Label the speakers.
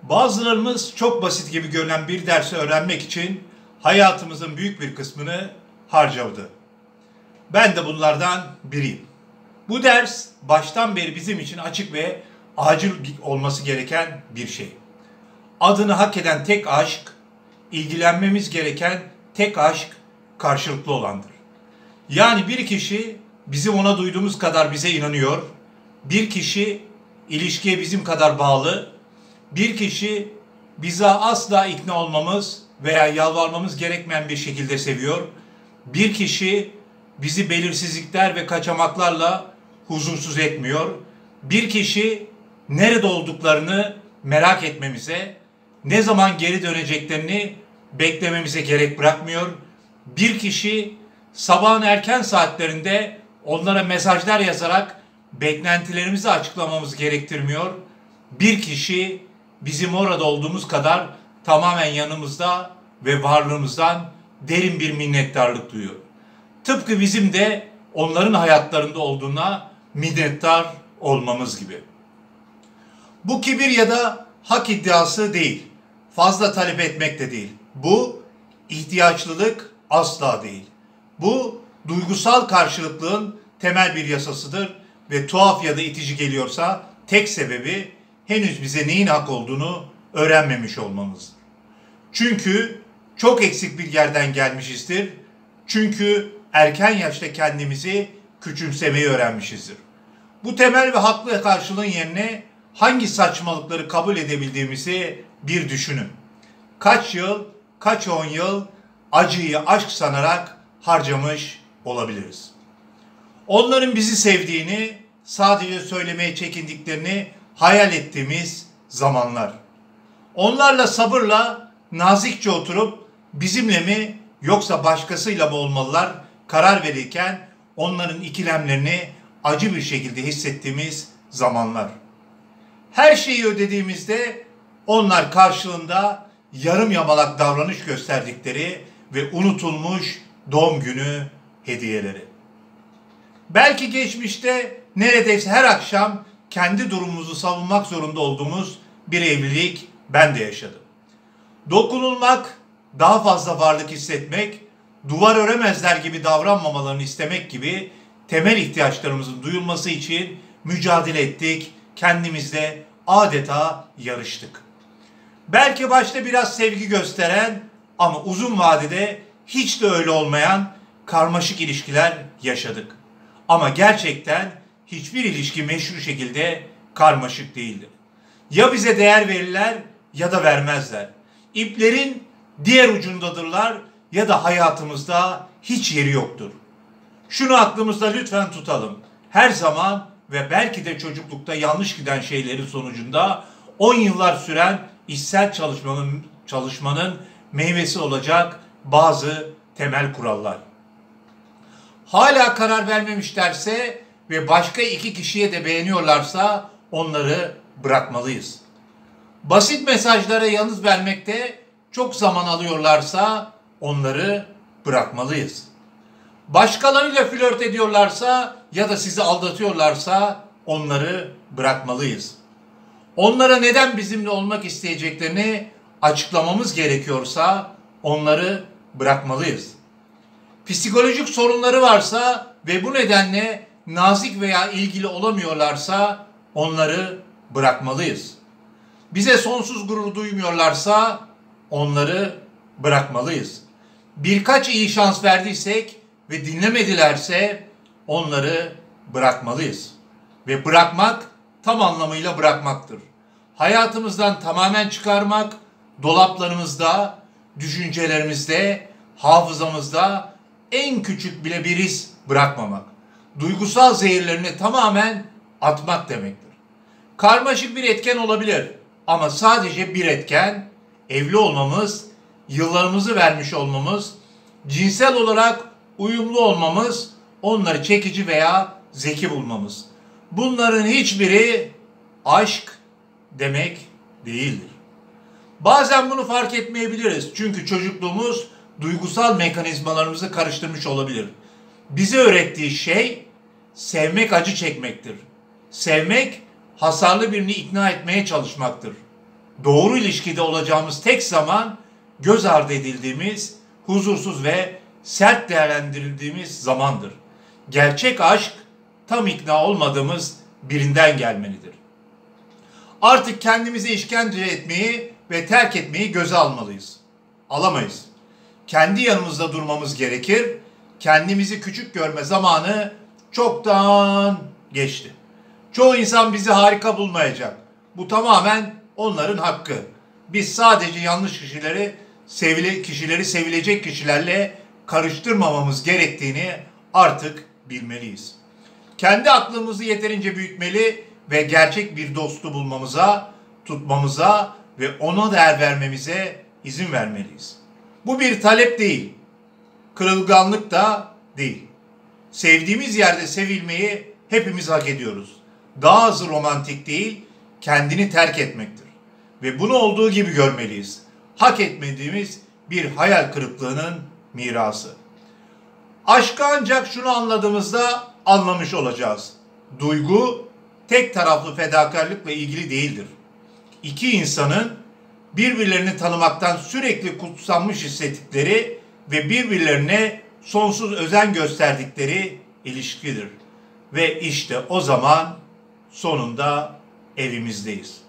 Speaker 1: Bazılarımız çok basit gibi görünen bir dersi öğrenmek için hayatımızın büyük bir kısmını harcadı. Ben de bunlardan biriyim. Bu ders baştan beri bizim için açık ve acil olması gereken bir şey. Adını hak eden tek aşk, ilgilenmemiz gereken tek aşk karşılıklı olandır. Yani bir kişi bizim ona duyduğumuz kadar bize inanıyor, bir kişi ilişkiye bizim kadar bağlı, bir kişi bize asla ikna olmamız veya yalvarmamız gerekmeyen bir şekilde seviyor, bir kişi bizi belirsizlikler ve kaçamaklarla huzursuz etmiyor, bir kişi nerede olduklarını merak etmemize, ne zaman geri döneceklerini beklememize gerek bırakmıyor, bir kişi sabahın erken saatlerinde onlara mesajlar yazarak beklentilerimizi açıklamamızı gerektirmiyor, bir kişi bizim orada olduğumuz kadar tamamen yanımızda ve varlığımızdan derin bir minnettarlık duyuyor. Tıpkı bizim de onların hayatlarında olduğuna minnettar olmamız gibi. Bu kibir ya da hak iddiası değil. Fazla talep etmek de değil. Bu ihtiyaçlılık asla değil. Bu duygusal karşılıklığın temel bir yasasıdır ve tuhaf ya da itici geliyorsa tek sebebi henüz bize neyin hak olduğunu öğrenmemiş olmamızdır. Çünkü çok eksik bir yerden gelmişizdir. Çünkü erken yaşta kendimizi küçümsemeyi öğrenmişizdir. Bu temel ve haklı karşılığın yerine hangi saçmalıkları kabul edebildiğimizi bir düşünün. Kaç yıl, kaç 10 yıl acıyı aşk sanarak harcamış olabiliriz. Onların bizi sevdiğini, sadece söylemeye çekindiklerini hayal ettiğimiz zamanlar. Onlarla sabırla, nazikçe oturup bizimle mi yoksa başkasıyla mı olmalılar karar verirken onların ikilemlerini acı bir şekilde hissettiğimiz zamanlar. Her şeyi ödediğimizde onlar karşılığında yarım yamalak davranış gösterdikleri ve unutulmuş doğum günü hediyeleri. Belki geçmişte neredeyse her akşam kendi durumumuzu savunmak zorunda olduğumuz bir evlilik ben de yaşadım. Dokunulmak, daha fazla varlık hissetmek, duvar öremezler gibi davranmamalarını istemek gibi temel ihtiyaçlarımızın duyulması için mücadele ettik, kendimizle adeta yarıştık. Belki başta biraz sevgi gösteren ama uzun vadede hiç de öyle olmayan karmaşık ilişkiler yaşadık. Ama gerçekten hiçbir ilişki meşru şekilde karmaşık değildir. Ya bize değer verirler ya da vermezler. İplerin diğer ucundadırlar ya da hayatımızda hiç yeri yoktur. Şunu aklımızda lütfen tutalım. Her zaman ve belki de çocuklukta yanlış giden şeylerin sonucunda 10 yıllar süren içsel çalışmanın meyvesi olacak bazı temel kurallar. Hala karar vermemişlerse ve başka iki kişiye de beğeniyorlarsa onları bırakmalıyız. Basit mesajlara yanıt vermekte çok zaman alıyorlarsa onları bırakmalıyız. Başkalarıyla flört ediyorlarsa ya da sizi aldatıyorlarsa onları bırakmalıyız. Onlara neden bizimle olmak isteyeceklerini açıklamamız gerekiyorsa onları bırakmalıyız. Psikolojik sorunları varsa ve bu nedenle nazik veya ilgili olamıyorlarsa onları bırakmalıyız. Bize sonsuz gurur duymuyorlarsa onları bırakmalıyız. Birkaç iyi şans verdiysek ve dinlemedilerse onları bırakmalıyız. Ve bırakmak tam anlamıyla bırakmaktır. Hayatımızdan tamamen çıkarmak, dolaplarımızda, düşüncelerimizde, hafızamızda en küçük bile bir iz bırakmamak. Duygusal zehirlerini tamamen atmak demektir. Karmaşık bir etken olabilir ama sadece bir etken, evli olmamız, yıllarımızı vermiş olmamız, cinsel olarak uyumlu olmamız, onları çekici veya zeki bulmamız. Bunların hiçbiri aşk demek değildir. Bazen bunu fark etmeyebiliriz çünkü çocukluğumuz duygusal mekanizmalarımızı karıştırmış olabilir. Bize öğrettiği şey sevmek acı çekmektir. Sevmek hasarlı birini ikna etmeye çalışmaktır. doğru ilişkide olacağımız tek zaman göz ardı edildiğimiz, huzursuz ve sert değerlendirildiğimiz zamandır. Gerçek aşk tam ikna olmadığımız birinden gelmelidir. Artık kendimizi işkence etmeyi ve terk etmeyi göze almalıyız. Alamayız. Kendi yanımızda durmamız gerekir. Kendimizi küçük görme zamanı çoktan geçti. Çoğu insan bizi harika bulmayacak. Bu tamamen onların hakkı. Biz sadece yanlış kişileri sevilecek kişilerle karıştırmamamız gerektiğini artık bilmeliyiz. Kendi aklımızı yeterince büyütmeli ve gerçek bir dostu bulmamıza, tutmamıza ve ona değer vermemize izin vermeliyiz. Bu bir talep değil, kırılganlık da değil. Sevdiğimiz yerde sevilmeyi hepimiz hak ediyoruz. Daha azı romantik değil, kendini terk etmektir. Ve bunu olduğu gibi görmeliyiz. Hak etmediğimiz bir hayal kırıklığının mirası. Aşkı ancak şunu anladığımızda anlamış olacağız. Duygu tek taraflı fedakarlıkla ilgili değildir. İki insanın birbirlerini tanımaktan sürekli kutsanmış hissettikleri ve birbirlerine sonsuz özen gösterdikleri ilişkidir. Ve işte o zaman sonunda evimizdeyiz.